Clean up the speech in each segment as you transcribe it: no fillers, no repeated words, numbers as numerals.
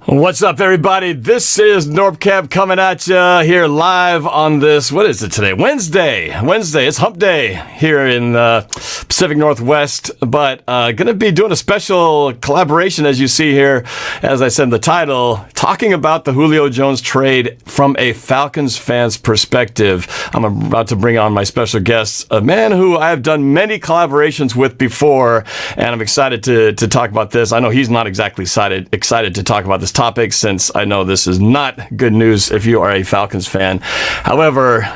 What's up, everybody? This is NorbCam coming at you here live on this, what is it today? Wednesday. It's hump day here in the Pacific Northwest, but going to be doing a special collaboration, as you see here, as I said in the title, talking about the Julio Jones trade from a Falcons fan's perspective. I'm about to bring on my special guest, a man who I have done many collaborations with before, and I'm excited to talk about this. I know he's not exactly excited to talk about this topic, since I know this is not good news if you are a Falcons fan. However,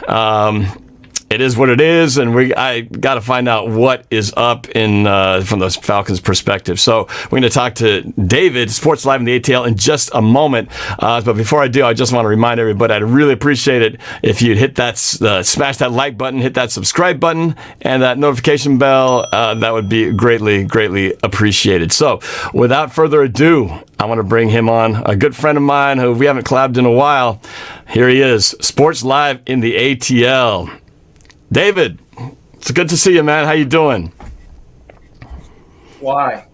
it is what it is, and I got to find out what is up in from the Falcons' perspective. So we're going to talk to David, Sports Live in the ATL, in just a moment. But before I do, I just want to remind everybody, I'd really appreciate it if you'd hit that, smash that like button, hit that subscribe button, and that notification bell. That would be greatly, greatly appreciated. So without further ado, I want to bring him on, a good friend of mine who we haven't collabed in a while. Here he is, Sports Live in the ATL. David, it's good to see you, man. How you doing? Why?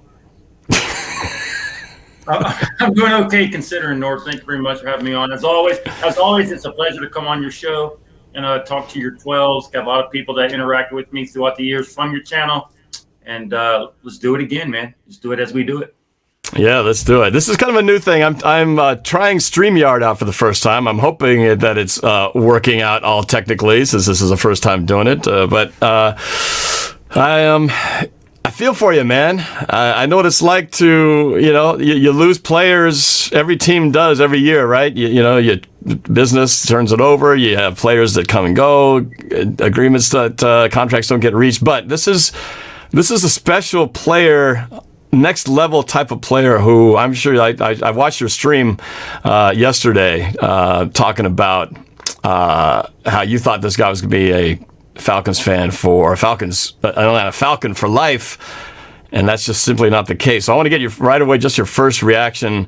I'm doing okay considering, Norb. Thank you very much for having me on. As always, it's a pleasure to come on your show and talk to your 12s. Got a lot of people that interacted with me throughout the years from your channel. And let's do it again, man. Let's do it as we do it. Yeah, let's do it. This is kind of a new thing. I'm trying StreamYard out for the first time. I'm hoping that it's working out all technically, since this is the first time doing it. But I feel for you, man. I know what it's like to, you lose players. Every team does every year, right? Your business turns it over. You have players that come and go, agreements that contracts don't get reached. But this is a special player, next level type of player who I'm sure I watched your stream yesterday talking about how you thought this guy was going to be a Falcons fan for a Falcon for life, and that's just simply not the case. So I want to get you right away, just your first reaction.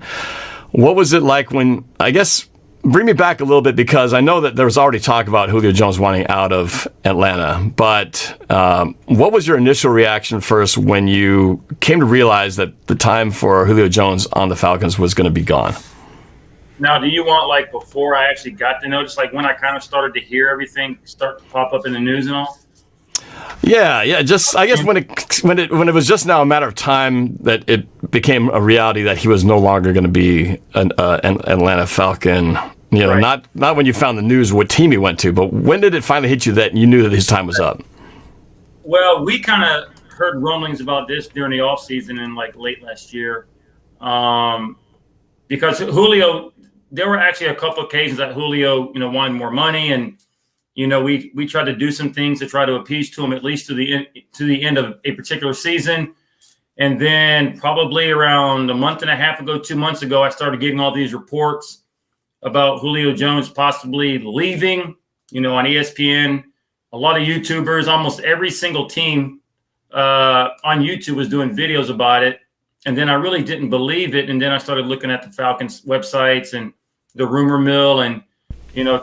What was it like when, I guess, bring me back a little bit, because I know that there was already talk about Julio Jones wanting out of Atlanta, but what was your initial reaction first when you came to realize that the time for Julio Jones on the Falcons was going to be gone? Now, do you want, like, before I actually got to notice, like when I kind of started to hear everything start to pop up in the news and all? Yeah. Just, I guess when it was just now a matter of time that it became a reality that he was no longer going to be an Atlanta Falcon. Right. Not when you found the news what team he went to, but when did it finally hit you that you knew that his time was up? Well, we kind of heard rumblings about this during the offseason and like late last year, because Julio, there were actually a couple of occasions that Julio, wanted more money, and we tried to do some things to try to appease to him, at least to the end of a particular season. And then probably around a month and a half ago, 2 months ago, I started getting all these reports about Julio Jones possibly leaving, on ESPN. A lot of YouTubers, almost every single team on YouTube was doing videos about it. And then I really didn't believe it. And then I started looking at the Falcons websites and the rumor mill, and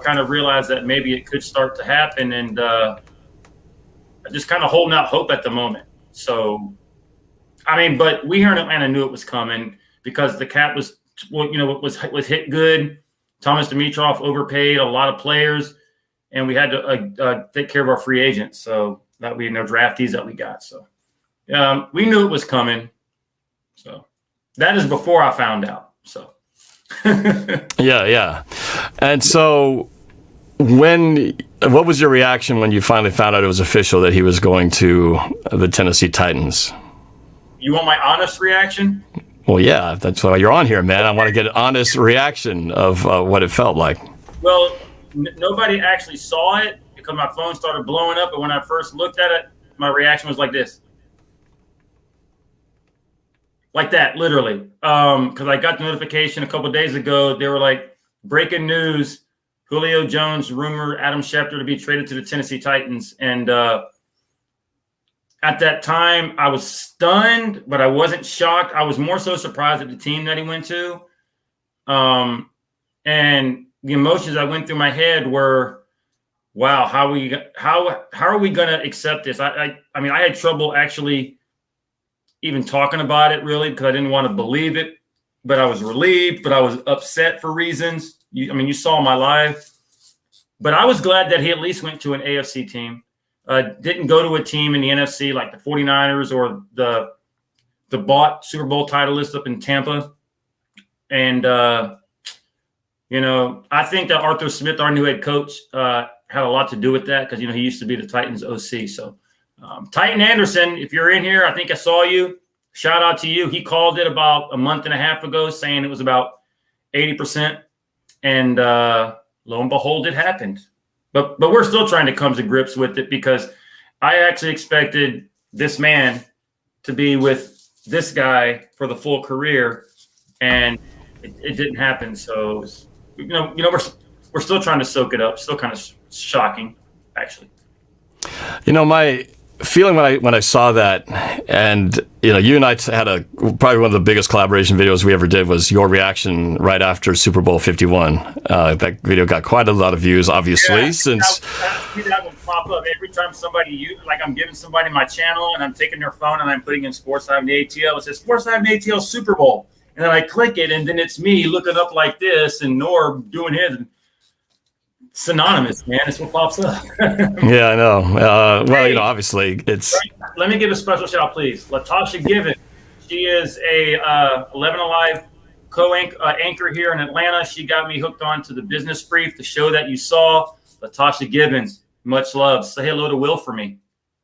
kind of realized that maybe it could start to happen, and I just kind of holding out hope at the moment. So, but we here in Atlanta knew it was coming because the cap was hit good. Thomas Dimitroff overpaid a lot of players, and we had to take care of our free agents. So that we draftees that we got. So we knew it was coming. So that is before I found out. So. Yeah. And so what was your reaction when you finally found out it was official that he was going to the Tennessee Titans? You want my honest reaction? Well, yeah, that's why you're on here, man. I want to get an honest reaction of what it felt like. Well, nobody actually saw it because my phone started blowing up. And when I first looked at it, my reaction was like this. Like that, literally. Because I got the notification a couple of days ago. They were like, breaking news, Julio Jones rumor Adam Schefter to be traded to the Tennessee Titans. And at that time, I was stunned, but I wasn't shocked. I was more so surprised at the team that he went to. And the emotions that went through my head were, wow, how are we going to accept this? I had trouble actually even talking about it, really, because I didn't want to believe it. but I was relieved, but I was upset for reasons. You saw my live, but I was glad that he at least went to an AFC team. Didn't go to a team in the NFC like the 49ers or the bought Super Bowl titleist up in Tampa. And, I think that Arthur Smith, our new head coach, had a lot to do with that because, he used to be the Titans OC. So Titan Anderson, if you're in here, I think I saw you. Shout out to you. He called it about a month and a half ago saying it was about 80%. And lo and behold, it happened. But we're still trying to come to grips with it because I actually expected this man to be with this guy for the full career, and it didn't happen. So, we're still trying to soak it up. Still kind of shocking, actually. My feeling when I saw that, and you and I had probably one of the biggest collaboration videos we ever did was your reaction right after Super Bowl 51. That video got quite a lot of views, obviously. Since I see that one pop up every time I'm giving somebody my channel and I'm taking their phone and I'm putting in SportsLiveInTheATL. It says SportsLiveInTheATL Super Bowl, and then I click it, and then it's me looking up like this and Norb doing his. Synonymous, man. It's what pops up. Yeah, I know. Obviously, it's. Let me give a special shout, please. Latasha Given. She is a 11 Alive co-anchor here in Atlanta. She got me hooked on to the Business Brief, the show that you saw. Latasha Gibbons, much love. Say hello to Will for me.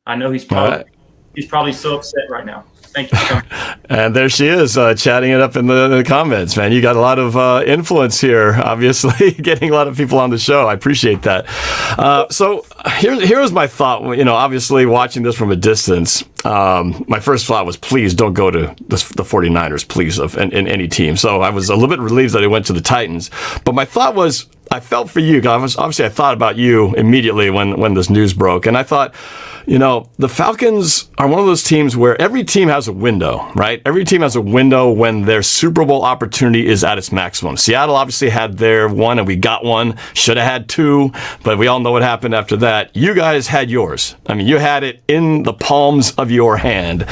I know he's probably so upset right now. Thank you for coming. And there she is, chatting it up in the comments, man. You got a lot of influence here, obviously, getting a lot of people on the show. I appreciate that. So here's my thought. Obviously, watching this from a distance, my first thought was, please don't go to the 49ers, please, in any team. So I was a little bit relieved that he went to the Titans. But my thought was, I felt for you, guys. Obviously, I thought about you immediately when this news broke. And I thought, the Falcons are one of those teams where every team has a window, right? Every team has a window when their Super Bowl opportunity is at its maximum. Seattle obviously had their one, and we got one. Should have had two, but we all know what happened after that. You guys had yours. I mean, you had it in the palms of your hand,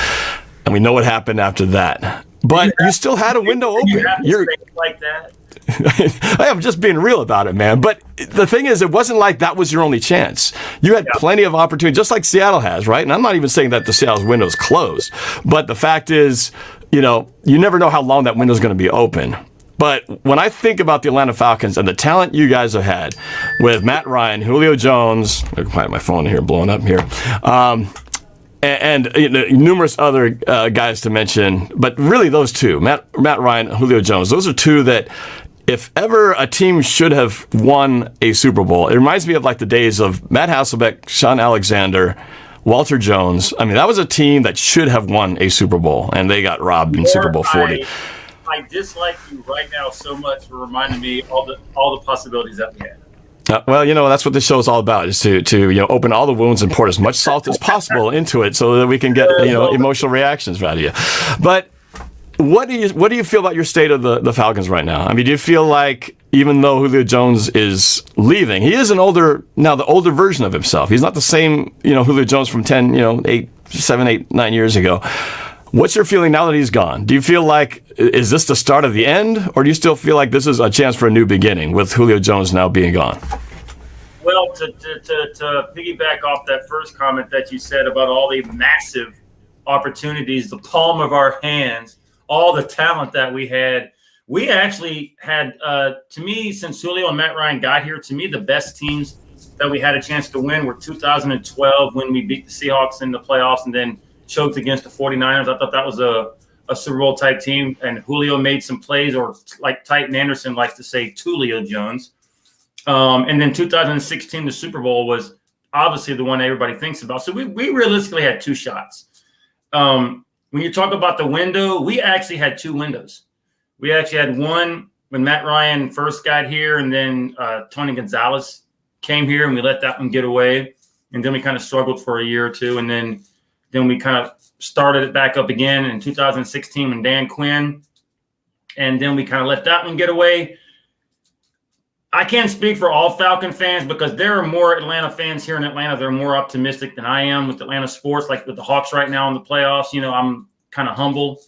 and we know what happened after that. But you still had a window open. You're like that. I'm just being real about it, man. But the thing is, it wasn't like that was your only chance. You had plenty of opportunity, just like Seattle has, right? And I'm not even saying that the Seattle's window is closed. But the fact is, you never know how long that window is going to be open. But when I think about the Atlanta Falcons and the talent you guys have had with Matt Ryan, Julio Jones, my phone here blowing up here, and numerous other guys to mention, but really those two, Matt Ryan, Julio Jones, those are two that if ever a team should have won a Super Bowl, it reminds me of like the days of Matt Hasselbeck, Sean Alexander, Walter Jones. I mean, that was a team that should have won a Super Bowl, and they got robbed in Super Bowl 40. I dislike you right now so much for reminding me all the possibilities that we had. That's what this show is all about, is to open all the wounds and pour as much salt as possible into it so that we can get emotional reactions out of you. But what do you feel about your state of the Falcons right now? I mean, do you feel like even though Julio Jones is leaving, he is the older version of himself. He's not the same, Julio Jones from 7, 8, 9 years ago. What's your feeling now that he's gone? Do you feel like, is this the start of the end, or do you still feel like this is a chance for a new beginning with Julio Jones now being gone? Well, to piggyback off that first comment that you said about all the massive opportunities, the palm of our hands, all the talent that we actually had, to me, since Julio and Matt Ryan got here, to me, the best teams that we had a chance to win were 2012 when we beat the Seahawks in the playoffs and then choked against the 49ers. I thought that was a Super Bowl type team, and Julio made some plays, or like Titan Anderson likes to say, Tulio Jones. And then 2016, the Super Bowl was obviously the one everybody thinks about. So we realistically had two shots. When you talk about the window, we actually had two windows. We actually had one when Matt Ryan first got here, and then Tony Gonzalez came here, and we let that one get away. And then we kind of struggled for a year or two, and then we kind of started it back up again in 2016 when Dan Quinn, and then we kind of let that one get away. I can't speak for all Falcon fans because there are more Atlanta fans here in Atlanta. They're more optimistic than I am with Atlanta sports, like with the Hawks right now in the playoffs. I'm kind of humble.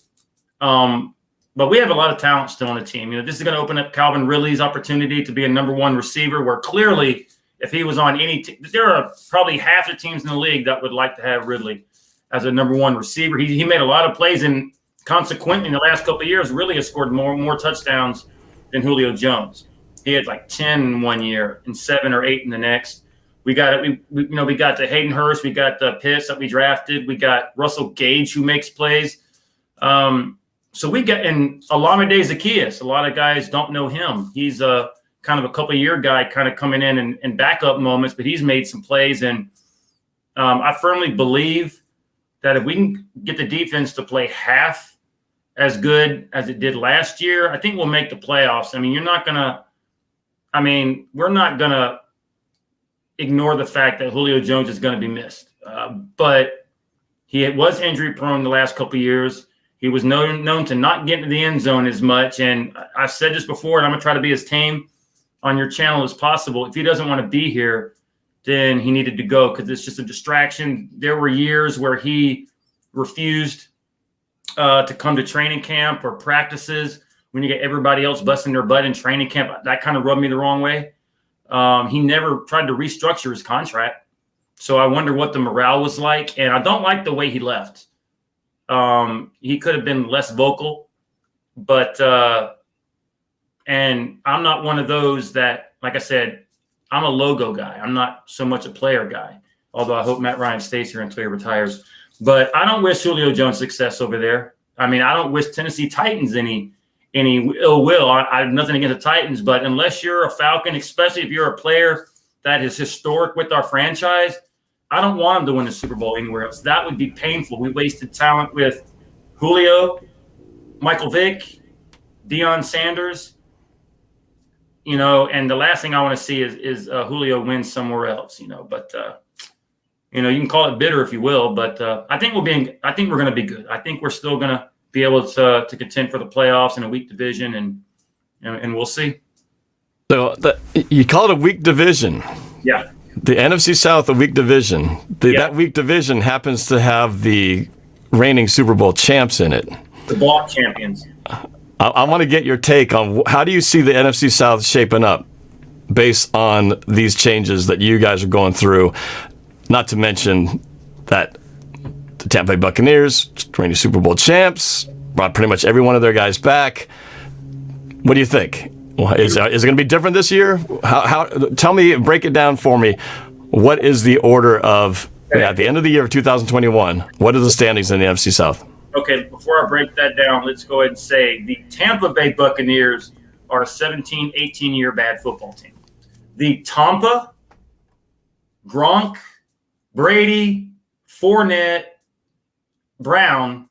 but we have a lot of talent still on the team. This is going to open up Calvin Ridley's opportunity to be a number one receiver, where clearly if he was on any team, there are probably half the teams in the league that would like to have Ridley as a number one receiver. He made a lot of plays, and consequently in the last couple of years really has scored more touchdowns than Julio Jones. He had like 10 one year and 7 or 8 in the next. We got the Hayden Hurst, we got the Pitts that we drafted, we got Russell Gage who makes plays. So we got in Olamide Zaccheaus. A lot of guys don't know him. He's a kind of a couple year guy, kind of coming in and backup moments, but he's made some plays. And I firmly believe that if we can get the defense to play half as good as it did last year, I think we'll make the playoffs. I mean, we're not gonna ignore the fact that Julio Jones is going to be missed, but he was injury prone the last couple of years. He was known to not get into the end zone as much. And I've said this before, and I'm going to try to be as tame on your channel as possible. If he doesn't want to be here, then he needed to go, because it's just a distraction. There were years where he refused to come to training camp or practices when you get everybody else busting their butt in training camp. That kind of rubbed me the wrong way. He never tried to restructure his contract. So I wonder what the morale was like. And I don't like the way he left. He could have been less vocal, but and I'm not one of those that, like I said, I'm a logo guy. I'm not so much a player guy, although I hope Matt Ryan stays here until he retires. But I don't wish Julio Jones success over there. I mean, I don't wish Tennessee Titans any ill will. I have nothing against the Titans, but unless you're a Falcon, especially if you're a player that is historic with our franchise, I don't want him to win the Super Bowl anywhere else. That would be painful. We wasted talent with Julio, Michael Vick, Deion Sanders, and the last thing I want to see is Julio win somewhere else, but you can call it bitter if you will, but I think we're going to be good. I think we're still going to be able to contend for the playoffs in a weak division, and we'll see. So you call it a weak division. Yeah. The NFC South, a weak division. That weak division happens to have the reigning Super Bowl champs in it. The block champions. I want to get your take on how do you see the NFC South shaping up based on these changes that you guys are going through, not to mention that the Tampa Bay Buccaneers, reigning Super Bowl champs, brought pretty much every one of their guys back. What do you think? Is it going to be different this year? How? Tell me, break it down for me. What is the order of, at the end of the year of 2021, what are the standings in the NFC South? Okay, before I break that down, let's go ahead and say the Tampa Bay Buccaneers are a 17, 18-year bad football team. The Tampa, Gronk, Brady, Fournette, Brown,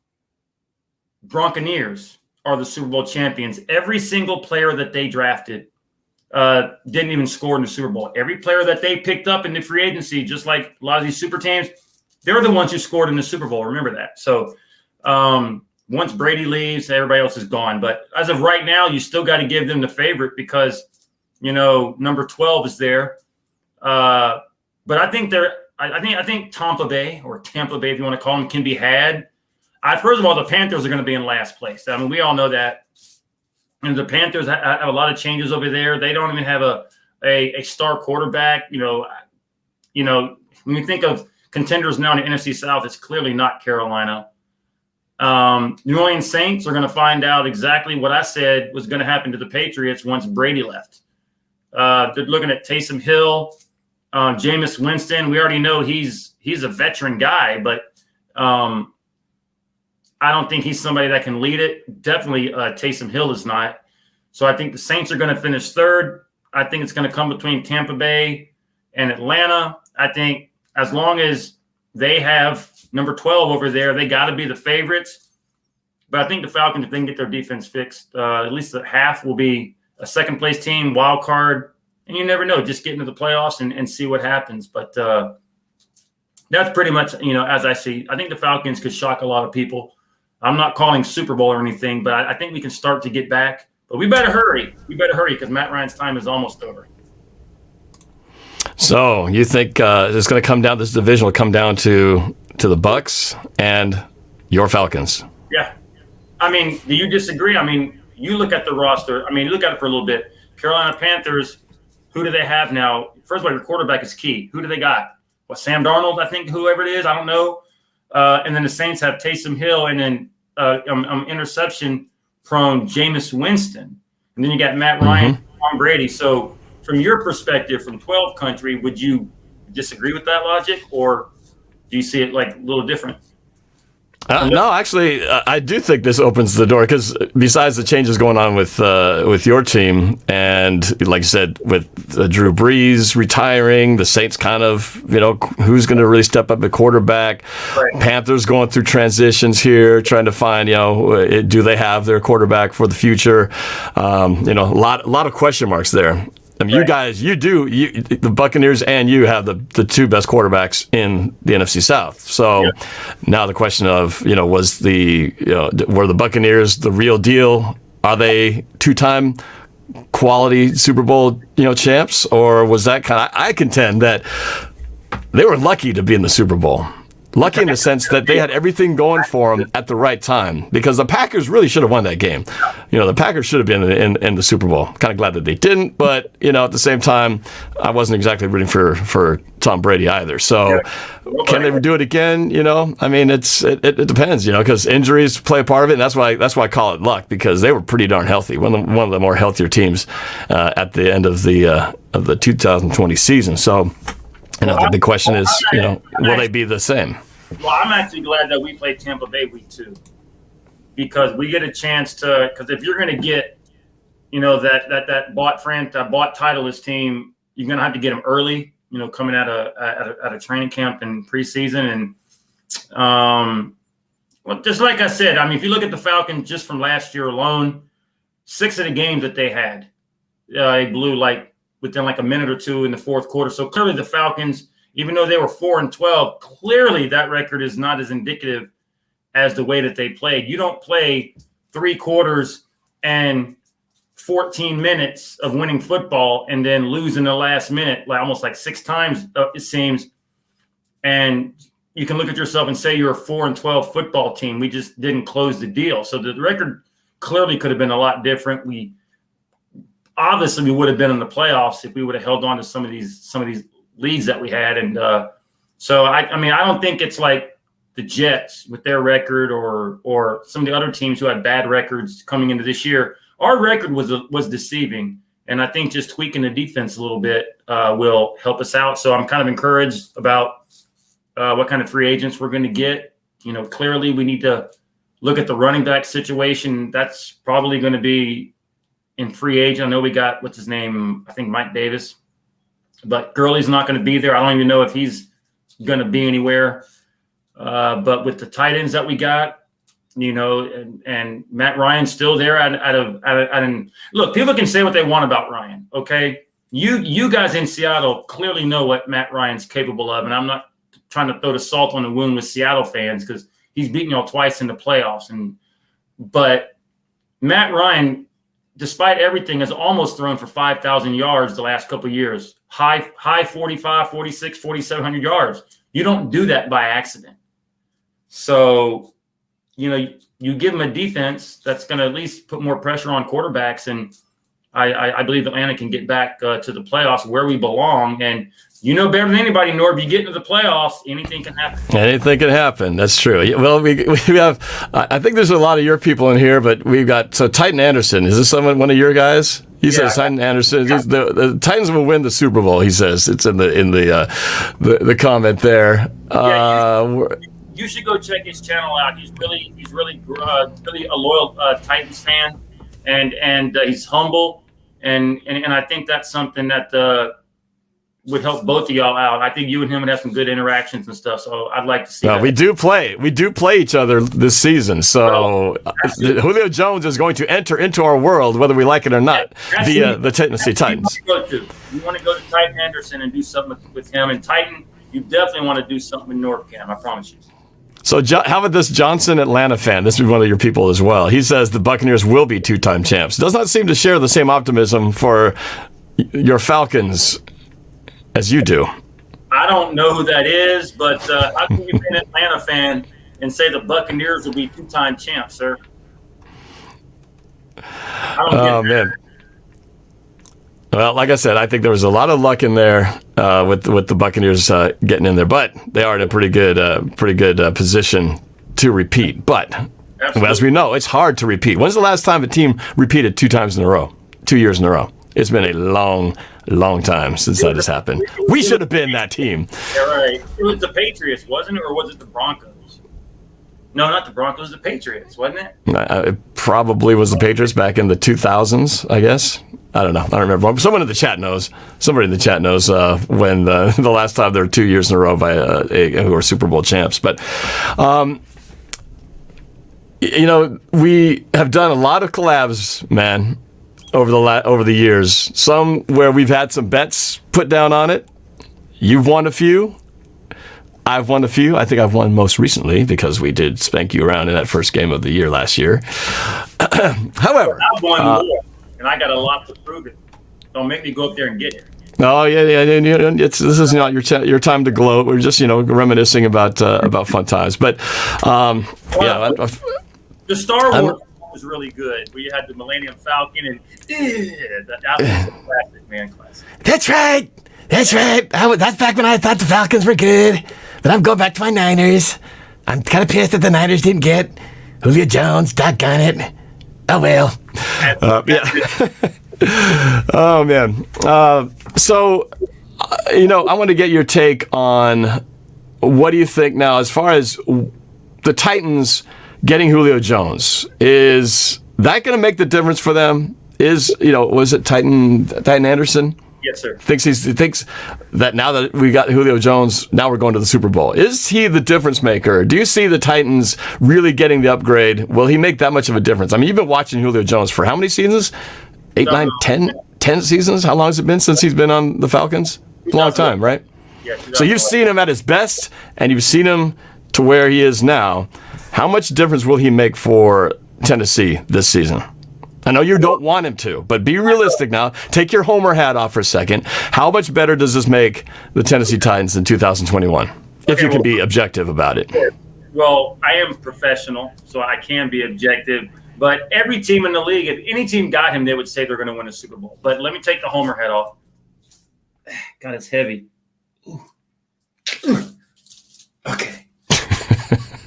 Bronconeers are the Super Bowl champions. Every single player that they drafted didn't even score in the Super Bowl. Every player that they picked up in the free agency, just like a lot of these super teams, they're the ones who scored in the Super Bowl. Remember that. So once Brady leaves, everybody else is gone. But as of right now, you still got to give them the favorite because, number 12 is there. But I think I think Tampa Bay, or Tampa Bay, if you want to call them, can be had. First of all, the Panthers are going to be in last place. I mean, we all know that. And the Panthers have a lot of changes over there. They don't even have a star quarterback. When you think of contenders now in the NFC South, it's clearly not Carolina. New Orleans Saints are going to find out exactly what I said was going to happen to the Patriots once Brady left. They're looking at Taysom Hill, Jameis Winston. We already know he's a veteran guy, but I don't think he's somebody that can lead it. Definitely Taysom Hill is not. So I think the Saints are going to finish third. I think it's going to come between Tampa Bay and Atlanta. I think as long as they have number 12 over there, they got to be the favorites. But I think the Falcons, if they can get their defense fixed, at least the half will be a second-place team, wild card. And you never know, just get into the playoffs and see what happens. But that's pretty much, as I see. I think the Falcons could shock a lot of people. I'm not calling Super Bowl or anything, but I think we can start to get back. But we better hurry. Because Matt Ryan's time is almost over. So you think it's going to come down? This division will come down to the Bucs and your Falcons? Yeah, I mean, do you disagree? I mean, you look at the roster. I mean, look at it for a little bit. Carolina Panthers, who do they have now? First of all, your quarterback is key. Who do they got? Well, Sam Darnold, I think, whoever it is, I don't know. And then the Saints have Taysom Hill, and then interception-prone Jameis Winston. And then you got Matt Ryan, Tom Brady. So from your perspective, from 12 country, would you disagree with that logic, or do you see it like a little different? No, actually, I do think this opens the door because besides the changes going on with your team, and like you said, with Drew Brees retiring, the Saints kind of, who's going to really step up at quarterback? Right. Panthers going through transitions here, trying to find, do they have their quarterback for the future? A lot of question marks there. I mean, right. You guys, the Buccaneers and you have the two best quarterbacks in the NFC South. So now the question of, were the Buccaneers the real deal? Are they two-time quality Super Bowl, champs? Or was that I contend that they were lucky to be in the Super Bowl. Lucky in the sense that they had everything going for them at the right time, because the Packers really should have won that game. The Packers should have been in the Super Bowl. Kind of glad that they didn't, but at the same time, I wasn't exactly rooting for Tom Brady either. So, can they do it again? I mean, it depends. Because injuries play a part of it, and that's why I call it luck, because they were pretty darn healthy. One of the more healthier teams at the end of the 2020 season. So. The big question is, will they be the same? Well, I'm actually glad that we played Tampa Bay week 2, because we get a chance to. Because if you're going to get, that bought Titleist team, you're going to have to get them early. Coming out of training camp and preseason, and just like I said, I mean, if you look at the Falcons just from last year alone, 6 of the games that they had, they blew within a minute or two in the fourth quarter. So clearly the Falcons, even though they were 4-12, clearly that record is not as indicative as the way that they played. You don't play 3 quarters and 14 minutes of winning football and then lose in the last minute, almost 6 times, it seems. And you can look at yourself and say you're a 4-12 football team. We just didn't close the deal. So the record clearly could have been a lot different. Obviously, we would have been in the playoffs if we would have held on to some of these leads that we had. And so, I mean, I don't think it's like the Jets with their record or some of the other teams who had bad records coming into this year. Our record was deceiving, and I think just tweaking the defense a little bit will help us out. So I'm kind of encouraged about what kind of free agents we're going to get. Clearly we need to look at the running back situation. That's probably going to be in free agent. I know we got, what's his name? I think Mike Davis, but Gurley's not going to be there. I don't even know if he's going to be anywhere. But with the tight ends that we got, and Matt Ryan's still there. Look, people can say what they want about Ryan. Okay. You guys in Seattle clearly know what Matt Ryan's capable of. And I'm not trying to throw the salt on the wound with Seattle fans, because he's beaten y'all twice in the playoffs. But Matt Ryan, despite everything, has almost thrown for 5,000 yards the last couple of years. High 45, 46, 4,700 yards. You don't do that by accident. So, you give them a defense that's going to at least put more pressure on quarterbacks. And I believe Atlanta can get back to the playoffs where we belong. And better than anybody, Norb, you get into the playoffs, anything can happen. Anything can happen. That's true. Well, we have, I think there's a lot of your people in here, but we've got, Titan Anderson. Is this one of your guys? He says Titan Anderson. The Titans will win the Super Bowl. He says it's in the comment there. You should go check his channel out. He's really a loyal Titans fan, and he's humble, and I think that's something that would help both of y'all out. I think you and him would have some good interactions and stuff. So I'd like to see that. We do play each other this season. So Julio Jones is going to enter into our world, whether we like it or not, via the Tennessee Titans. You want to go to Titan Anderson and do something with him. And Titan, you definitely want to do something with NorbCam, I promise you. So how about this Johnson Atlanta fan? This is one of your people as well. He says the Buccaneers will be 2-time champs. Does not seem to share the same optimism for your Falcons as you do. I don't know who that is, but how can you be an Atlanta fan and say the Buccaneers will be 2-time champs, sir? Oh, man. Well, like I said, I think there was a lot of luck in there with the Buccaneers getting in there, but they are in a pretty good position to repeat. But as we know, it's hard to repeat. When's the last time a team repeated 2 years in a row? It's been a long time since that has happened. We should have been that team. Yeah, right. It was the Patriots, wasn't it, or was it the Broncos? No, not the Broncos. The Patriots, wasn't it? It probably was the Patriots back in the 2000s, I guess. I don't know. I don't remember. Someone in the chat knows. Somebody in the chat knows when the last time there were 2 years in a row by who were Super Bowl champs. But, we have done a lot of collabs, man, over the years. Some where we've had some bets put down on it. You've won a few. I've won a few. I think I've won most recently because we did spank you around in that first game of the year last year. However, I've won more, and I got a lot to prove it. Don't make me go up there and get it. Oh yeah. This is not your time to gloat. We're just reminiscing about fun times. But the Star Wars was really good. We had the Millennium Falcon, and that was a classic, man. Classic. That's right. That's back when I thought the Falcons were good. But I'm going back to my Niners. I'm kind of pissed that the Niners didn't get Julio Jones. Doggone it. Oh, well. Oh, man. So, I want to get your take on what do you think now as far as the Titans getting Julio Jones. Is that going to make the difference for them? Was it Titan Anderson? Yes, sir. Thinks that now that we got Julio Jones, now we're going to the Super Bowl. Is he the difference maker? Do you see the Titans really getting the upgrade? Will he make that much of a difference? I mean, you've been watching Julio Jones for how many seasons? 8, 9, 10 seasons? How long has it been since he's been on the Falcons? A long time, right? Yeah, so you've seen him at his best, and you've seen him to where he is now. How much difference will he make for Tennessee this season? I know you don't want him to, but be realistic now. Take your homer hat off for a second. How much better does this make the Tennessee Titans in 2021? If you can be objective about it. Well, I am professional, so I can be objective. But every team in the league, if any team got him, they would say they're going to win a Super Bowl. But let me take the homer hat off. God, it's heavy. Okay.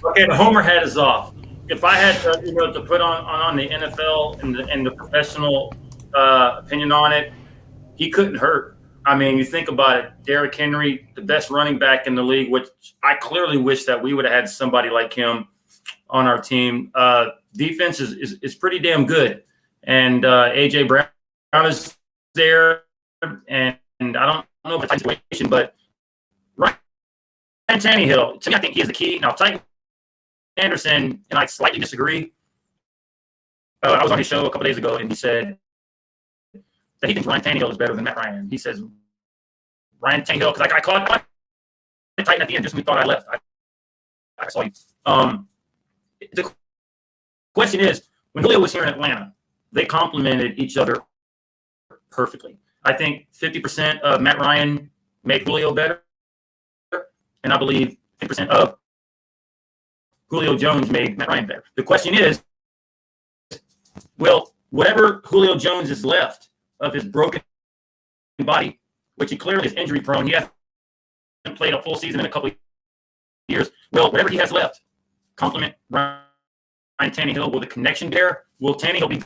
Okay, the homer hat is off. If I had to put on the NFL and the professional opinion on it, he couldn't hurt. I mean, you think about it, Derrick Henry, the best running back in the league, which I clearly wish that we would have had somebody like him on our team. Defense is pretty damn good. And A.J. Brown is there. And I don't know about the situation, but Ryan Tannehill, to me, I think he is the key. Now, Titan Anderson, and I slightly disagree. I was on his show a couple days ago, and he said that he thinks Ryan Tannehill is better than Matt Ryan. He says Ryan Tannehill, because I caught the Titan at the end just when we thought I left. I saw you. The question is, when Julio was here in Atlanta, they complemented each other perfectly. I think 50% of Matt Ryan made Julio better, and I believe 50% of Julio Jones made Matt Ryan better. The question is, will whatever Julio Jones is left of his broken body, which he clearly is injury prone, he hasn't played a full season in a couple of years. Well, whatever he has left, complement Ryan Tannehill with a connection there. Will Tannehill be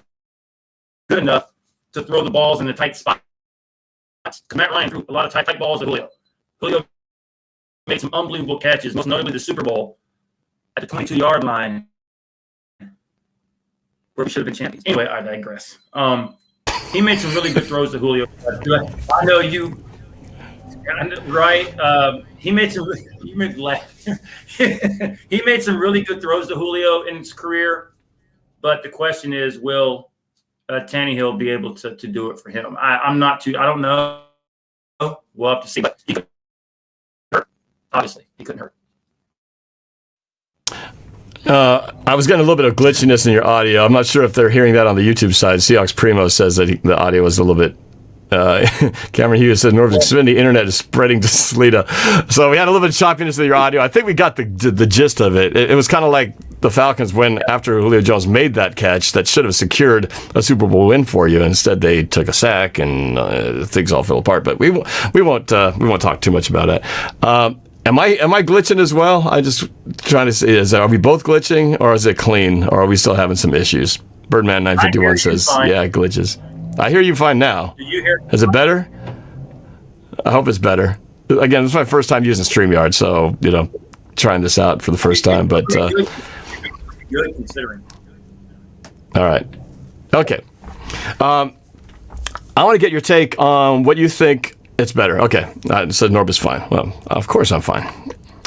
good enough to throw the balls in the tight spots? Because Matt Ryan threw a lot of tight balls to Julio. Julio made some unbelievable catches, most notably the Super Bowl at the 22-yard line, where we should have been champions. Anyway, I digress. He made some really good throws to Julio. I know you, right? He made some. He made some really good throws to Julio in his career, but the question is, will Tannehill be able to do it for him? I don't know. We'll have to see. But he couldn't hurt. Obviously, he couldn't hurt. I was getting a little bit of glitchiness in your audio. I'm not sure if they're hearing that on the YouTube side. Seahawks Primo says that the audio was a little bit. Cameron Hughes said Northern Xfinity internet is spreading to Salida. So we had a little bit of choppiness in your audio. I think we got the gist of it. It was kind of like the Falcons win after Julio Jones made that catch that should have secured a Super Bowl win for you. Instead, they took a sack and things all fell apart. But we won't talk too much about it. Am I glitching as well? I just trying to say, are we both glitching, or is it clean, or are we still having some issues? Birdman 951 says, yeah, it glitches. I hear you fine now. Do you hear? Is it better? I hope it's better. Again, this is my first time using StreamYard, so trying this out for the first time. But good considering. All right, okay. I want to get your take on what you think. It's better. Okay. So Norb is fine. Well, of course I'm fine.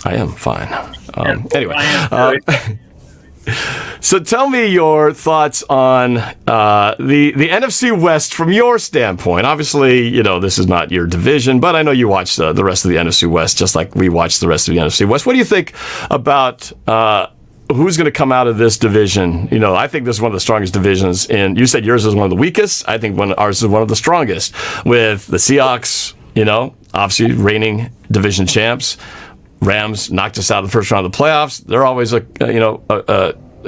I am fine. Anyway. So tell me your thoughts on the NFC West from your standpoint. Obviously, this is not your division, but I know you watch the rest of the NFC West just like we watch the rest of the NFC West. What do you think about who's going to come out of this division? I think this is one of the strongest divisions. And you said yours is one of the weakest. I think ours is one of the strongest, with the Seahawks, obviously reigning division champs. Rams knocked us out of the first round of the playoffs. They're always a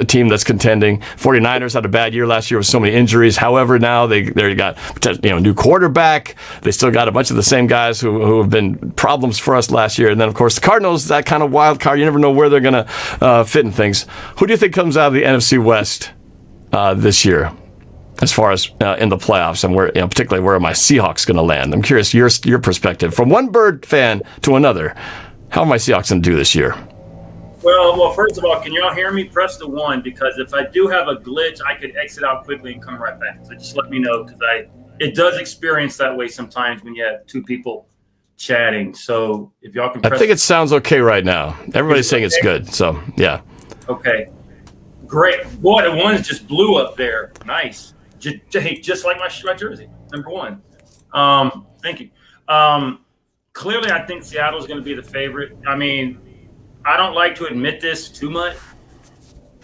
team that's contending. 49ers had a bad year last year with so many injuries. However, now they got new quarterback. They still got a bunch of the same guys who have been problems for us last year. And then, of course, the Cardinals, that kind of wild card. You never know where they're going to fit in things. Who do you think comes out of the NFC West this year, as far as in the playoffs, and where, particularly where are my Seahawks going to land? I'm curious your perspective from one Bird fan to another. How are my Seahawks going to do this year? Well, first of all, can y'all hear me? Press the 1, because if I do have a glitch, I could exit out quickly and come right back. So just let me know, because it does experience that way sometimes when you have two people chatting. So if y'all can press, I think it sounds okay right now. Everybody's saying it's good. So, yeah. Okay. Great. Boy, the ones just blew up there. Nice. Just like my jersey, number 1. Thank you. Clearly, I think Seattle is going to be the favorite. I mean, I don't like to admit this too much,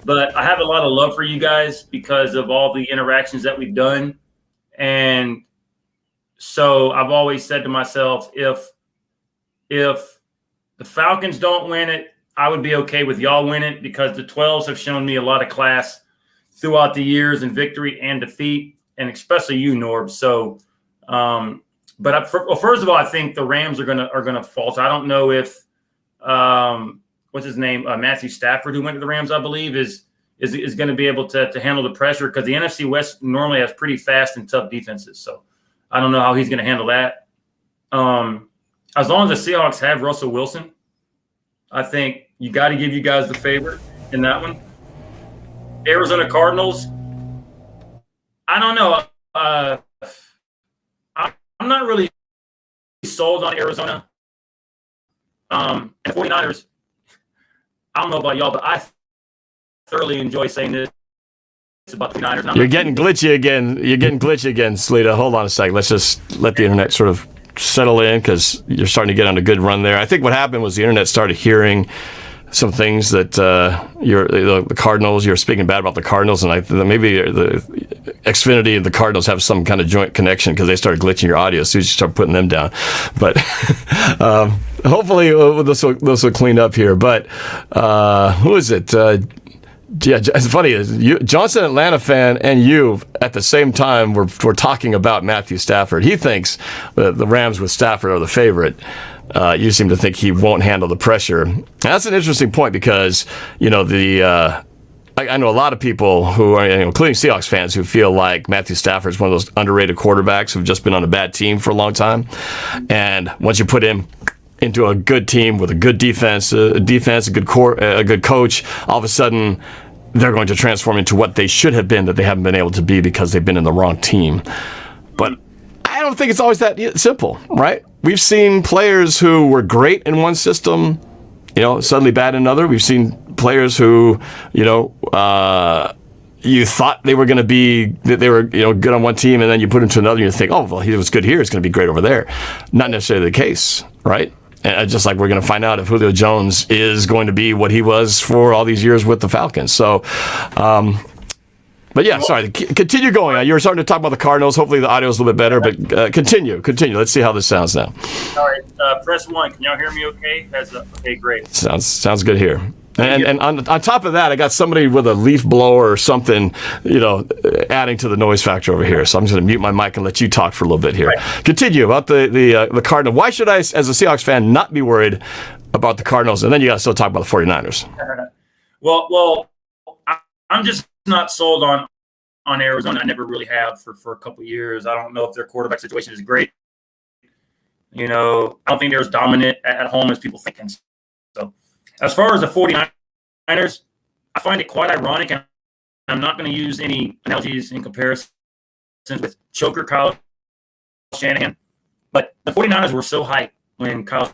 but I have a lot of love for you guys because of all the interactions that we've done. And so I've always said to myself, if the Falcons don't win it, I would be okay with y'all win it, because the 12s have shown me a lot of class throughout the years in victory and defeat, and especially you, Norb. So, but first of all, I think the Rams are gonna falter. I don't know if what's his name, Matthew Stafford, who went to the Rams, I believe, is going to be able to handle the pressure, because the NFC West normally has pretty fast and tough defenses. So I don't know how he's going to handle that. As long as the Seahawks have Russell Wilson, I think you got to give you guys the favorite in that one. Arizona Cardinals, I don't know. I'm not really sold on Arizona. And 49ers, I don't know about y'all, but I thoroughly enjoy saying this about the 49ers. You're getting glitchy again. Sleeta. Hold on a second. Let's just let the internet sort of settle in, because you're starting to get on a good run there. I think what happened was the internet started hearing some things that the Cardinals, you're speaking bad about the Cardinals, and maybe the Xfinity and the Cardinals have some kind of joint connection, because they started glitching your audio as soon as you start putting them down. But hopefully this will clean up here. But who is it? Yeah, it's funny. Johnson, Atlanta fan, and you at the same time were talking about Matthew Stafford. He thinks the Rams with Stafford are the favorite. You seem to think he won't handle the pressure. And that's an interesting point, because I know a lot of people who are, including Seahawks fans, who feel like Matthew Stafford is one of those underrated quarterbacks who've just been on a bad team for a long time. And once you put him into a good team with a good defense, a good coach, all of a sudden they're going to transform into what they should have been that they haven't been able to be because they've been in the wrong team. But I don't think it's always that simple, right? We've seen players who were great in one system, suddenly bad in another. We've seen players who, you thought they were going to be, that they were, good on one team, and then you put him to another, and you think, oh, well, he was good here, it's going to be great over there. Not necessarily the case, right? And just like we're going to find out if Julio Jones is going to be what he was for all these years with the Falcons. So, but yeah, sorry, continue going. You were starting to talk about the Cardinals. Hopefully the audio is a little bit better, but continue. Let's see how this sounds now. All right, press 1. Can y'all hear me okay? Okay, great. Sounds good here. And on top of that, I got somebody with a leaf blower or something, adding to the noise factor over here. So I'm just going to mute my mic and let you talk for a little bit here. Right. Continue about the Cardinals. Why should I, as a Seahawks fan, not be worried about the Cardinals? And then you got to still talk about the 49ers. Well, I'm just not sold on Arizona. I never really have for a couple of years. I don't know if their quarterback situation is great. I don't think they're as dominant at home as people think. So as far as the 49ers, I find it quite ironic, and I'm not going to use any analogies in comparisons with choker Kyle Shanahan, but the 49ers were so hyped when Kyle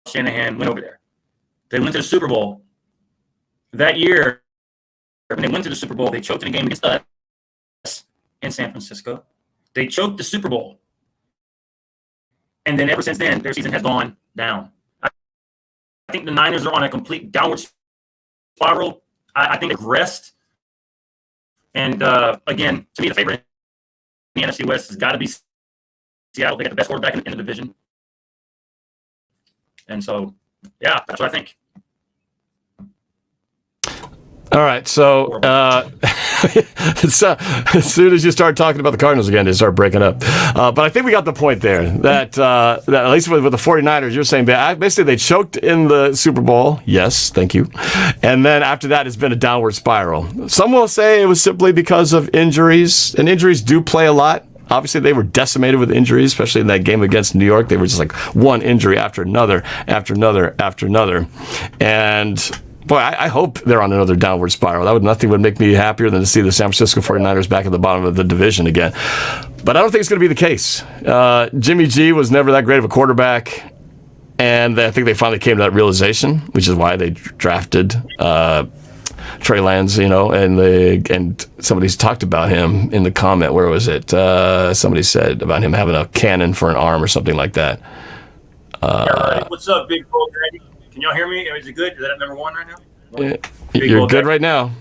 Shanahan went over there. They went to the Super Bowl. That year, when they went to the Super Bowl, they choked in a game against us in San Francisco. They choked the Super Bowl. And then ever since then, their season has gone down. I think the Niners are on a complete downward spiral. I think they've regressed. And, again, to me, the favorite in the NFC West has got to be Seattle. They got the best quarterback in the division. And so, yeah, that's what I think. All right, so as soon as you start talking about the Cardinals again, they start breaking up. But I think we got the point there, that at least with the 49ers, you're saying basically they choked in the Super Bowl. Yes, thank you. And then after that, it's been a downward spiral. Some will say it was simply because of injuries, and injuries do play a lot. Obviously, they were decimated with injuries, especially in that game against New York. They were just like one injury after another, after another, after another. And boy, I hope they're on another downward spiral. Nothing would make me happier than to see the San Francisco 49ers back at the bottom of the division again. But I don't think it's going to be the case. Jimmy G was never that great of a quarterback, and I think they finally came to that realization, which is why they drafted Trey Lance, and somebody's talked about him in the comment. Where was it? Somebody said about him having a cannon for an arm or something like that. What's up, Big Bull Daddy? Can y'all hear me? Is it good? Is that number one right now? You're good right now.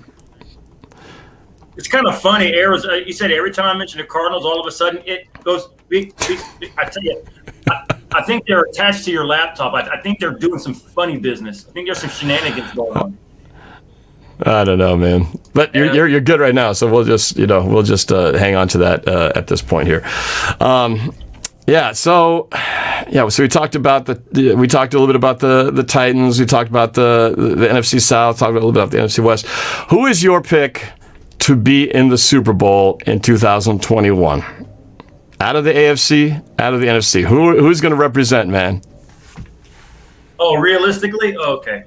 It's kind of funny. You said every time I mention the Cardinals, all of a sudden it goes big. I tell you, I think they're attached to your laptop. I think they're doing some funny business. I think there's some shenanigans going on. I don't know, man. But you're good right now, so we'll just hang on to that at this point here. So we talked about a little bit about the Titans. We talked about the NFC South. Talked a little bit about the NFC West. Who is your pick to be in the Super Bowl in 2021? Out of the AFC, out of the NFC, who's going to represent, man? Oh, realistically, okay.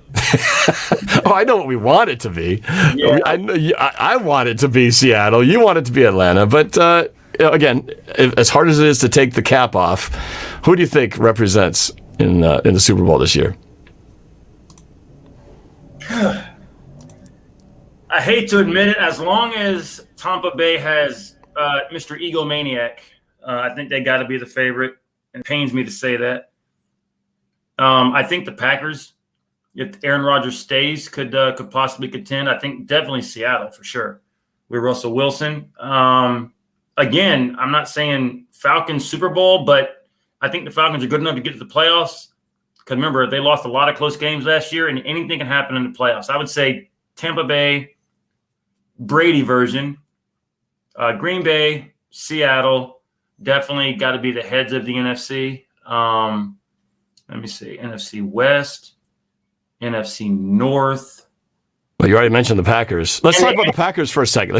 I know what we want it to be. Yeah. I want it to be Seattle. You want it to be Atlanta, but. Again, as hard as it is to take the cap off, who do you think represents in the Super Bowl this year? I hate to admit it, as long as Tampa Bay has Mr. Egomaniac, I think they got to be the favorite. It pains me to say that. I think the Packers, if Aaron Rodgers stays, could possibly contend. I think definitely Seattle for sure with Russell Wilson. Again, I'm not saying Falcons Super Bowl, but I think the Falcons are good enough to get to the playoffs. Because remember, they lost a lot of close games last year, and anything can happen in the playoffs. I would say Tampa Bay, Brady version, Green Bay, Seattle, definitely got to be the heads of the NFC. Let me see, NFC West, NFC North. Well, you already mentioned the Packers. Let's talk about the Packers for a second.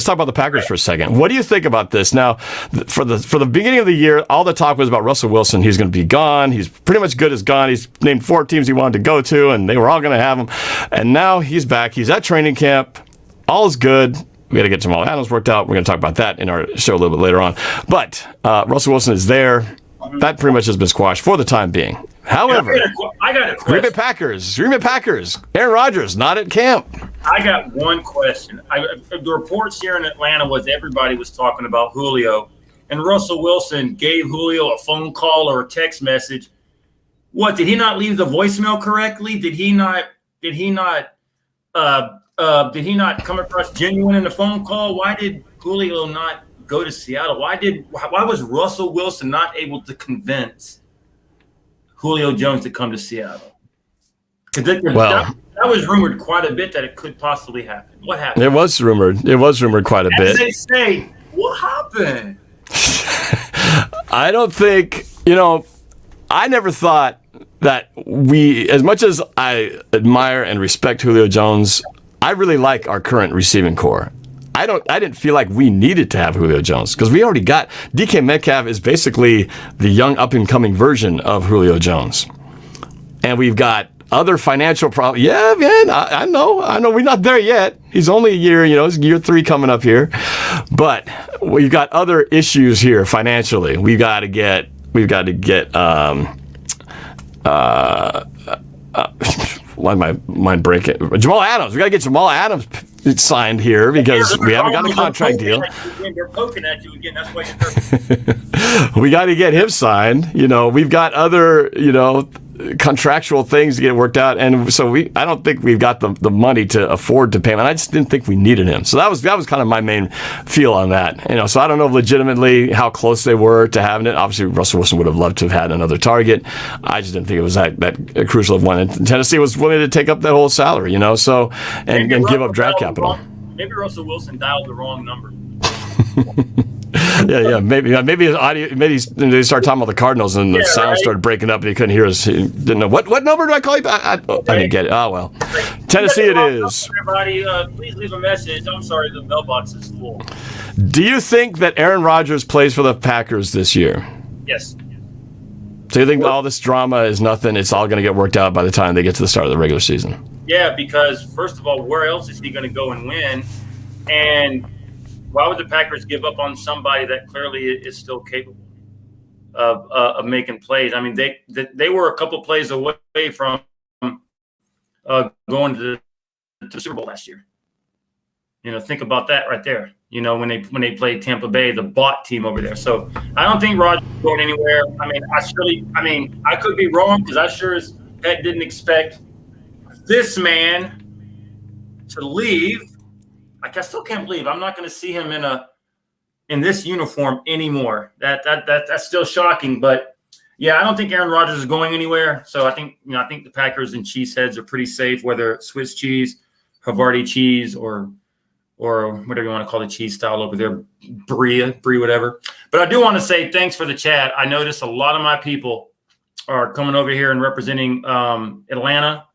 What do you think about this? Now, for the beginning of the year, all the talk was about Russell Wilson. He's going to be gone. He's pretty much good as gone. He's named 4 teams he wanted to go to, and they were all going to have him. And now he's back. He's at training camp. All is good. We got to get Jamal Adams worked out. We're going to talk about that in our show a little bit later on. But Russell Wilson is there. That pretty much has been squashed for the time being. However, I got a question. Green Bay Packers. Aaron Rodgers not at camp. I got one question. The reports here in Atlanta was everybody was talking about Julio, and Russell Wilson gave Julio a phone call or a text message. What, did he not leave the voicemail correctly? Did he not come across genuine in the phone call? Why did Julio not go to Seattle? Why was Russell Wilson not able to convince Julio Jones to come to Seattle? Well, that was rumored quite a bit that it could possibly happen. What happened? it was rumored. It was rumored quite a bit. As they say, what happened? I don't think, I never thought that as much as I admire and respect Julio Jones, I really like our current receiving core. I didn't feel like we needed to have Julio Jones because we already got DK Metcalf is basically the young up and coming version of Julio Jones. And we've got other financial problems. Yeah, man, I know. We're not there yet. He's only a year, it's year 3 coming up here. But we've got other issues here financially. We've got to get why my mind breaking? Jamal Adams. We got to get Jamal Adams signed here because we haven't got a contract deal. They're poking at you again. That's why you're we got to get him signed. We've got other, contractual things to get worked out, and so I don't think we've got the money to afford to pay him. And I just didn't think we needed him. So that was kind of my main feel on that. So I don't know legitimately how close they were to having it. Obviously, Russell Wilson would have loved to have had another target. I just didn't think it was that crucial of one. And Tennessee was willing to take up that whole salary, so and give up draft capital. Maybe Russell Wilson dialed the wrong number. Yeah. Maybe his audio. Maybe they started talking about the Cardinals, and the sound started breaking up, and he couldn't hear us. He didn't know what number do I call you back? I didn't get it. Oh well, Tennessee it is. Everybody, please leave a message. I'm sorry, the mailbox is full. Do you think that Aaron Rodgers plays for the Packers this year? Yes. So you think all this drama is nothing? It's all going to get worked out by the time they get to the start of the regular season? Yeah, because first of all, where else is he going to go and win? And why would the Packers give up on somebody that clearly is still capable of making plays? I mean, they were a couple plays away from going to the Super Bowl last year. Think about that right there. When they played Tampa Bay, the bot team over there. So I don't think Rodgers is going anywhere. I could be wrong because I sure as heck didn't expect this man to leave. I still can't believe I'm not going to see him in this uniform anymore. That's still shocking. But yeah, I don't think Aaron Rodgers is going anywhere. So I think the Packers and cheeseheads are pretty safe, whether it's Swiss cheese, Havarti cheese, or whatever you want to call the cheese style over there, brie, whatever. But I do want to say thanks for the chat. I noticed a lot of my people are coming over here and representing Atlanta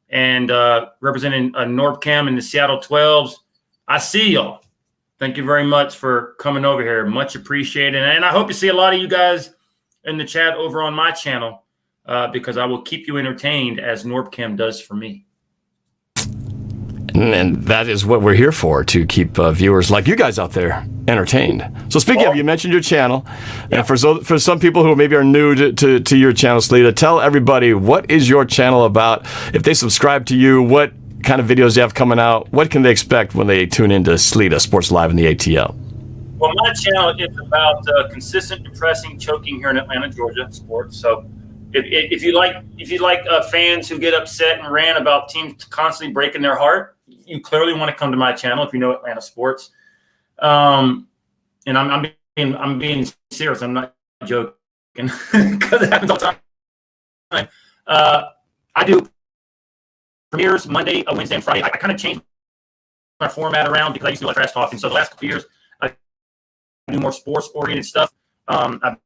and representing NorbCam and the Seattle 12s. I see y'all. Thank you very much for coming over here. Much appreciated. And I hope you see a lot of you guys in the chat over on my channel because I will keep you entertained as NorbCam does for me. And that is what we're here for, to keep viewers like you guys out there entertained. So speaking of, you mentioned your channel. Yeah. And for some people who maybe are new to your channel, Sleeta, tell everybody, what is your channel about? If they subscribe to you, what kind of videos you have coming out? What can they expect when they tune into Sleeta, Sports Live in the ATL? Well, my channel is about consistent, depressing, choking here in Atlanta, Georgia sports. So if you like fans who get upset and rant about teams constantly breaking their heart, you clearly want to come to my channel if you know Atlanta sports. And I'm being serious. I'm not joking because it happens all the time. I do premieres Monday, Wednesday, and Friday. I kind of changed my format around because I used to do a lot of trash talking. So the last couple of years, I do more sports-oriented stuff. I've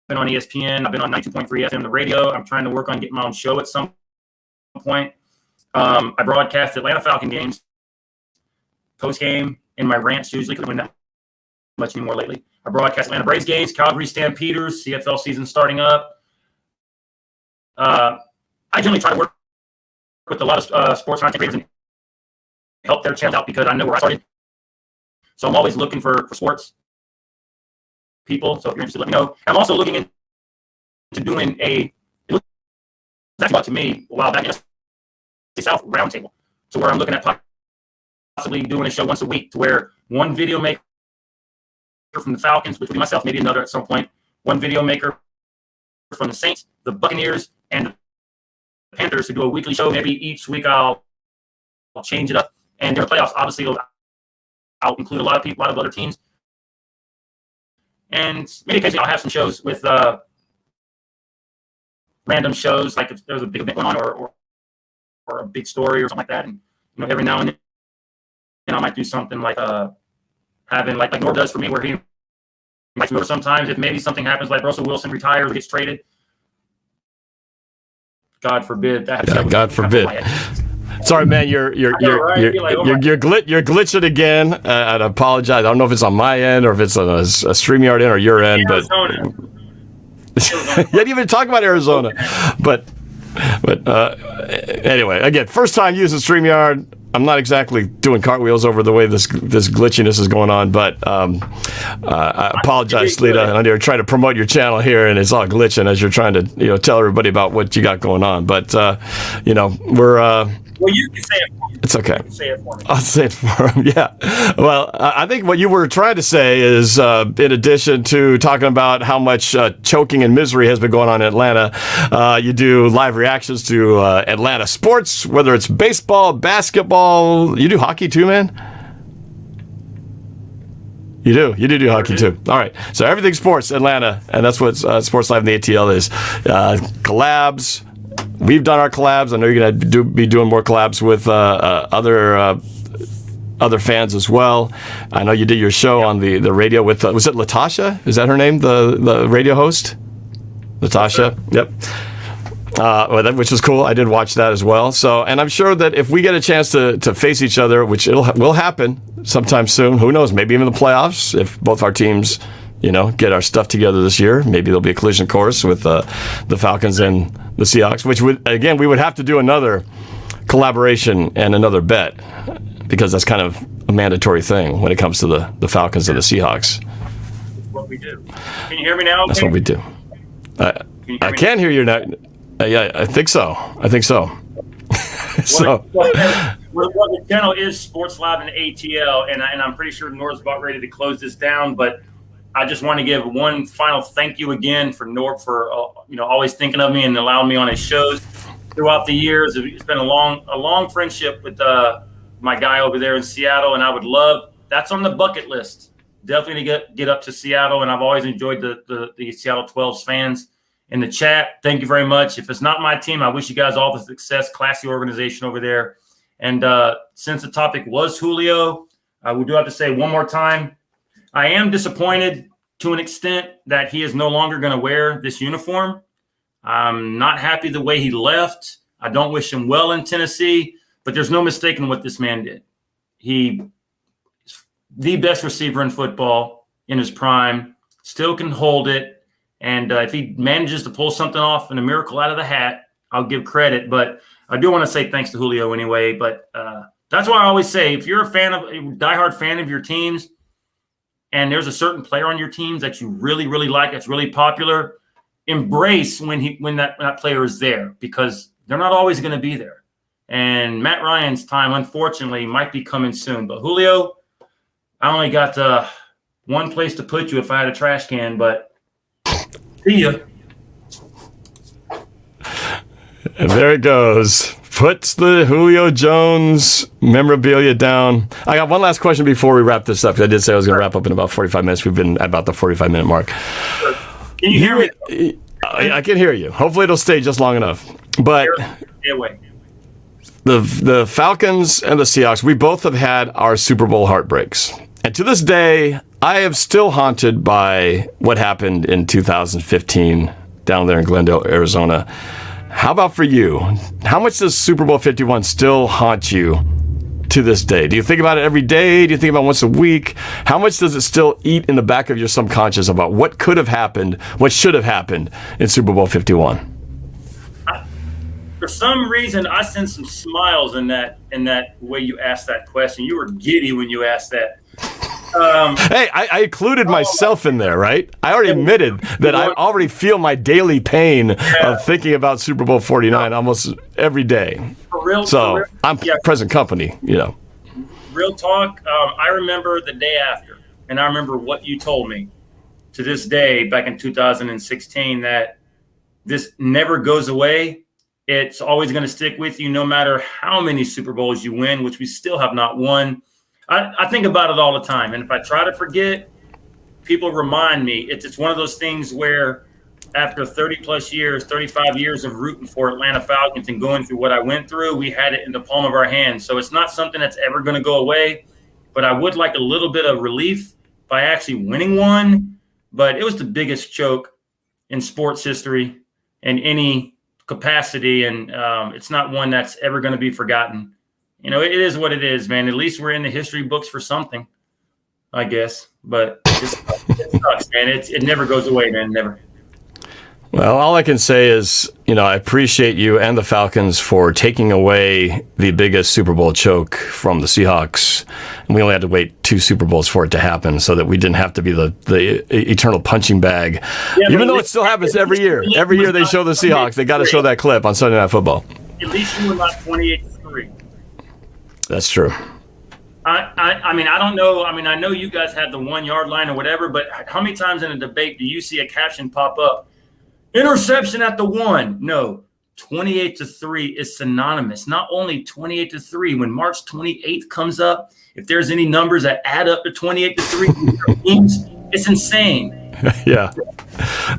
been on ESPN. I've been on 92.3 FM, the radio. I'm trying to work on getting my own show at some point. I broadcast Atlanta Falcon games post-game in my rants usually because I'm not much anymore lately. I broadcast Atlanta Braves games, Calgary Stampeders, CFL season starting up. I generally try to work with a lot of sports content creators and help their channels out because I know where I started. So I'm always looking for sports people. So if you're interested, let me know. I'm also looking into doing it was actually about to me a while back, the South Roundtable. So where I'm looking at possibly doing a show once a week to where one video maker from the Falcons, which would be myself, maybe another at some point, one video maker from the Saints, the Buccaneers, and the Panthers who do a weekly show. Maybe each week I'll change it up. And during the playoffs, obviously, I'll include a lot of people, a lot of other teams. And maybe occasionally I'll have some shows with random shows, like if there's a big event going on or a big story or something like that. And every now and then, I might do something like having like Norb does for me, where he invites me over sometimes. If maybe something happens, like Russell Wilson retires or gets traded, God forbid that. Yeah, God forbid. Sorry, man, you're glitching again. I apologize. I don't know if it's on my end or if it's on a StreamYard end or your end, but you didn't even talk about Arizona. But anyway, again, first time using StreamYard. I'm not exactly doing cartwheels over the way this glitchiness is going on, but I apologize, Slita. I know you're trying to promote your channel here, and it's all glitching as you're trying to tell everybody about what you got going on. But we're. Well, you can say it for me. It's okay. You can say it for me. I'll say it for him, yeah. Well, I think what you were trying to say is, in addition to talking about how much choking and misery has been going on in Atlanta, you do live reactions to Atlanta sports, whether it's baseball, basketball. You do hockey too, man? You do hockey too. All right. So everything sports, Atlanta, and that's what Sports Live in the ATL is. Collabs. We've done our collabs. I know you're going to be doing more collabs with other fans as well. I know you did your show on the radio with, was it Latasha? Is that her name, the radio host? Latasha? Yep. Which was cool. I did watch that as well. So, and I'm sure that if we get a chance to face each other, which will happen sometime soon, who knows, maybe even the playoffs, if both our teams get our stuff together this year. Maybe there'll be a collision course with the Falcons and the Seahawks, which we would have to do another collaboration and another bet, because that's kind of a mandatory thing when it comes to the Falcons and the Seahawks. That's what we do. Can you hear me now? That's what we do. I can hear you now. Yeah, I think so. So. The channel is Sports Live in the ATL, and I'm pretty sure Norb's about ready to close this down, but I just want to give one final thank you again for Norb for always thinking of me and allowing me on his shows throughout the years. It's been a long friendship with my guy over there in Seattle, and I would love, that's on the bucket list, definitely to get up to Seattle. And I've always enjoyed the Seattle 12s fans in the chat. Thank you very much. If it's not my team, I wish you guys all the success. Classy organization over there. And since the topic was Julio, we do have to say one more time, I am disappointed to an extent that he is no longer going to wear this uniform. I'm not happy the way he left. I don't wish him well in Tennessee, but there's no mistaking what this man did. He is the best receiver in football in his prime, still can hold it. And if he manages to pull something off and a miracle out of the hat, I'll give credit. But I do want to say thanks to Julio anyway. But that's why I always say, if you're a diehard fan of your teams, and there's a certain player on your teams that you really, really like, that's really popular, embrace when that player is there, because they're not always going to be there. And Matt Ryan's time, unfortunately, might be coming soon. But Julio, I only got one place to put you if I had a trash can, but see ya. And there it goes. Puts the Julio Jones memorabilia down. I got one last question before we wrap this up. I did say I was going to wrap up in about 45 minutes. We've been at about the 45-minute mark. Can you hear me? I can hear you. Hopefully it'll stay just long enough. But stay away. The Falcons and the Seahawks, we both have had our Super Bowl heartbreaks. And to this day, I am still haunted by what happened in 2015 down there in Glendale, Arizona. How about for you? How much does Super Bowl 51 still haunt you to this day? Do you think about it every day? Do you think about it once a week? How much does it still eat in the back of your subconscious about what could have happened, what should have happened in Super Bowl 51? For some reason, I sense some smiles in that way you asked that question. You were giddy when you asked that. Hey, I included myself in there, right? I already admitted that I already feel my daily pain of thinking about Super Bowl 49 almost every day. I'm present company, Real talk, I remember the day after, and I remember what you told me to this day back in 2016, that this never goes away. It's always going to stick with you no matter how many Super Bowls you win, which we still have not won. I think about it all the time. And if I try to forget, people remind me. It's one of those things where after 30 plus years, 35 years of rooting for Atlanta Falcons and going through what I went through, we had it in the palm of our hands. So it's not something that's ever going to go away, but I would like a little bit of relief by actually winning one. But it was the biggest choke in sports history in any capacity. And it's not one that's ever going to be forgotten. You know, it is what it is, man. At least we're in the history books for something, I guess. But it sucks, man. It never goes away, man. Never. Well, all I can say is, you know, I appreciate you and the Falcons for taking away the biggest Super Bowl choke from the Seahawks. And we only had to wait 2 Super Bowls for it to happen so that we didn't have to be the eternal punching bag. Yeah, even though it still happens every year. Every year they show the Seahawks. They got to show that clip on Sunday Night Football. At least you were not 28-3. That's true. I mean, I don't know. I mean, I know you guys had the 1 yard line or whatever, but how many times in a debate do you see a caption pop up? Interception at the 1. No, 28-3 is synonymous. Not only 28-3. When March 28th comes up, if there's any numbers that add up to 28-3, it's insane. Yeah.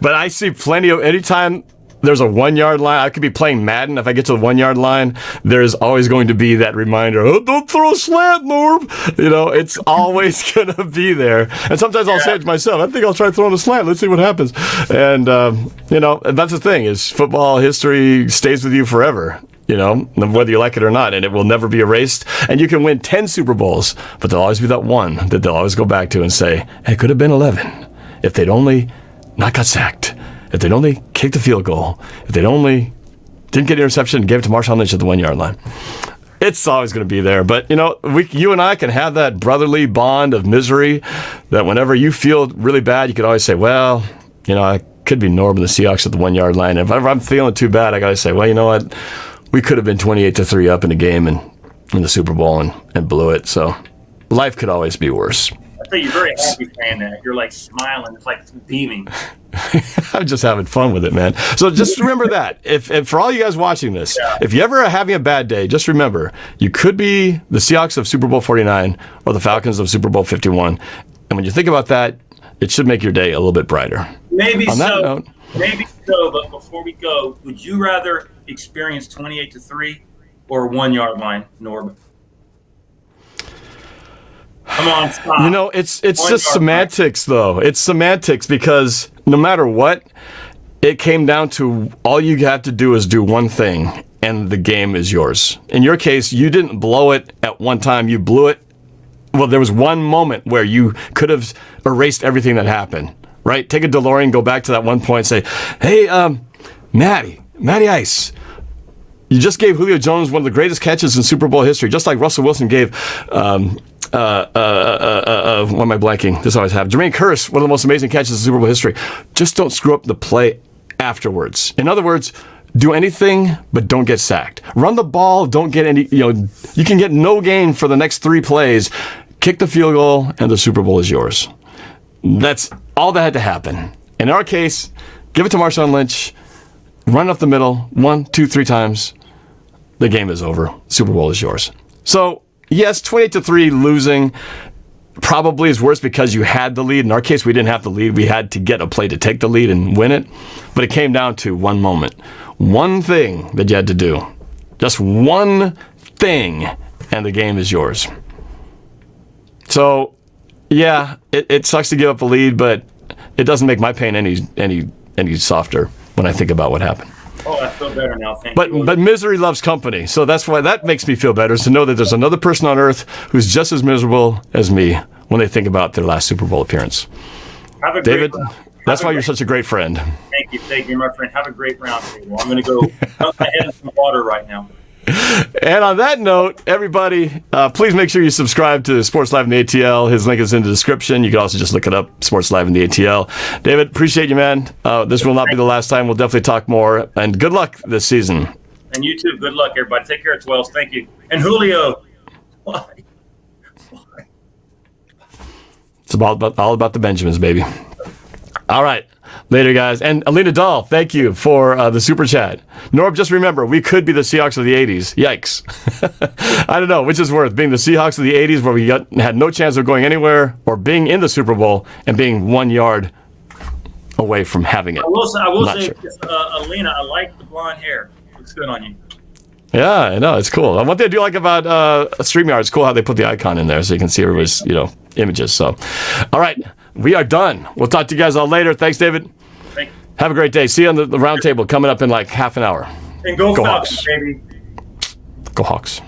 But I see plenty of anytime there's a 1 yard line. I could be playing Madden. If I get to the 1 yard line, there's always going to be that reminder, oh, don't throw a slant, Norb. You know, it's always going to be there. And sometimes I'll say it to myself, I think I'll try throwing a slant. Let's see what happens. And, you know, that's the thing is football history stays with you forever. You know, whether you like it or not, and it will never be erased. And you can win 10 Super Bowls, but there'll always be that one that they'll always go back to and say, hey, it could have been 11 if they'd only not got sacked. If they'd only kicked the field goal, if they'd only didn't get an interception and gave it to Marsh Lynch at the 1 yard line. It's always going to be there. But, you know, you and I can have that brotherly bond of misery that whenever you feel really bad, you can always say, well, you know, I could be Norb and the Seahawks at the 1 yard line. And if I'm feeling too bad, I got to say, well, you know what? We could have been 28-3 up in the game and in the Super Bowl and blew it. So life could always be worse. I think you're very happy saying that. You're like smiling. It's like beaming. I'm just having fun with it, man. So just remember that. If for all you guys watching this, if you ever are having a bad day, just remember, you could be the Seahawks of Super Bowl 49 or the Falcons of Super Bowl 51. And when you think about that, it should make your day a little bit brighter. Maybe On that note, maybe so, but before we go, would you rather experience 28-3 or 1 yard line, Norb? Come on, stop. You know, it's just semantics, though. It's semantics because no matter what, it came down to all you have to do is do one thing, and the game is yours. In your case, you didn't blow it at one time. You blew it. Well, there was one moment where you could have erased everything that happened, right? Take a DeLorean, go back to that one point, say, hey, Matty Ice, you just gave Julio Jones one of the greatest catches in Super Bowl history, just like Russell Wilson gave what am I blanking? This always happens. Jermaine Kearse, one of the most amazing catches in Super Bowl history. Just don't screw up the play afterwards. In other words, do anything, but don't get sacked. Run the ball, don't get any, you can get no gain for the next 3 plays. Kick the field goal, and the Super Bowl is yours. That's all that had to happen. In our case, give it to Marshawn Lynch, run up the middle, 1, 2, 3 times. The game is over. Super Bowl is yours. So, yes, 28-3 losing probably is worse because you had the lead. In our case, we didn't have the lead. We had to get a play to take the lead and win it. But it came down to one moment. One thing that you had to do. Just one thing, and the game is yours. So, yeah, it sucks to give up a lead, but it doesn't make my pain any softer when I think about what happened. Oh, I feel better now. Thank you. But misery loves company, so that's why that makes me feel better, is to know that there's another person on earth who's just as miserable as me when they think about their last Super Bowl appearance. David, that's why you're such a great friend. Thank you, my friend. Have a great round table. I'm going to go dunk my head in some water right now. And on that note, everybody, please make sure you subscribe to Sports Live in the ATL. His link is in the description. You can also just look it up, Sports Live in the ATL. David, appreciate you, man. This will not be the last time. We'll definitely talk more. And good luck this season. And you too. Good luck, everybody. Take care of 12s. Thank you. And Julio. Why? It's all about the Benjamins, baby. All right. Later, guys. And Alina Dahl, thank you for the super chat. Norb, just remember, we could be the Seahawks of the 80s. Yikes. I don't know which is worth, being the Seahawks of the 80s where we had no chance of going anywhere, or being in the Super Bowl and being 1 yard away from having it. I will Not say, sure. Alina, I like the blonde hair. Looks good on you. Yeah, I know, it's cool. And what they do like about StreamYard, it's cool how they put the icon in there so you can see everybody's, images. So, all right, we are done. We'll talk to you guys all later. Thanks, David. Thank you. Have a great day. See you on the round table coming up in like half an hour. And go Go Falcons, Hawks. baby. Go Hawks.